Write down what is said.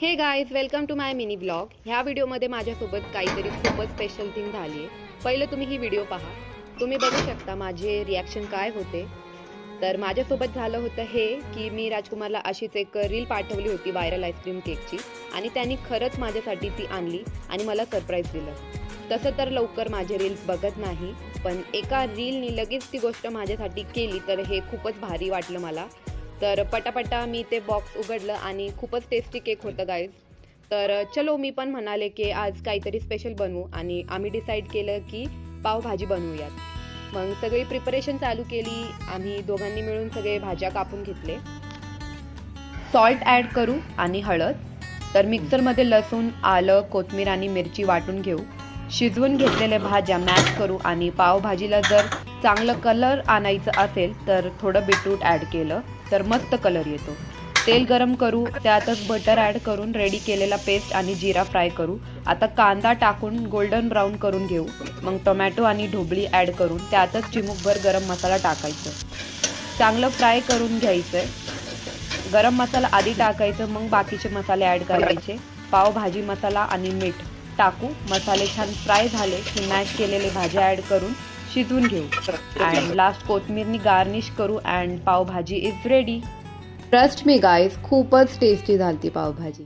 हे guys, welcome to my mini blog. ह्या व्हिडिओमध्ये माझ्यासोबत काहीतरी खूपच स्पेशल थिंग झाली आहे. पहिलं तुम्ही ही व्हिडिओ पहा. तुम्ही बघू शकता माझे रिॲक्शन काय होते. तर माझ्यासोबत झालं होतं हे की मी राजकुमारला अशीच एक रील पाठवली होती व्हायरल आईस्क्रीम केकची, आणि त्यांनी खरंच माझ्यासाठी ती आणली आणि मला सरप्राईज दिलं. तसं तर लवकर माझे रील्स बघत नाही, पण एका रीलनी लगेच ती गोष्ट माझ्यासाठी केली, तर हे खूपच भारी वाटलं मला. तर पटापटा मी ते बॉक्स उघडलं आणि खूपच टेस्टी केक होतं गाईज. तर चलो, मी पण म्हणाले की आज काहीतरी स्पेशल बनवू, आणि आम्ही डिसाईड केलं की पावभाजी बनवूयात. मग सगळी प्रिपरेशन चालू केली. आम्ही दोघांनी मिळून सगळे भाज्या कापून घेतले. सॉल्ट ॲड करू आणि हळद. तर मिक्सरमध्ये लसूण, आलं, कोथिंबीर आणि मिरची वाटून घेऊ. शिजवून घेतलेल्या भाज्या मॅश करू, आणि पावभाजीला जर चांगलं कलर आणायचं असेल तर थोडं बीटरूट ॲड केलं तर मस्त कलर येतो. तेल गरम करू, त्यातच बटर ॲड करून रेडी केलेला पेस्ट आणि जिरा फ्राय करू. आता कांदा टाकून गोल्डन ब्राऊन करून घेऊ. मग टोमॅटो आणि ढोबळी ॲड करून त्यातच चिमूटभर गरम मसाला टाकायचं. चांगलं फ्राय करून घ्यायचं. गरम मसाला आधी टाकायचं, मग बाकीचे मसाले ॲड करायचे. पावभाजी मसाला आणि मीठ टाकू. मसाले छान फ्राय झाले की मॅश केलेले भाज्या ॲड करून शिजवून घेऊ. अँड लास्ट कोथिंबीरनी गार्निश करू and pav bhaji is ready. Trust me guys, खूपच टेस्टी झाली पावभाजी.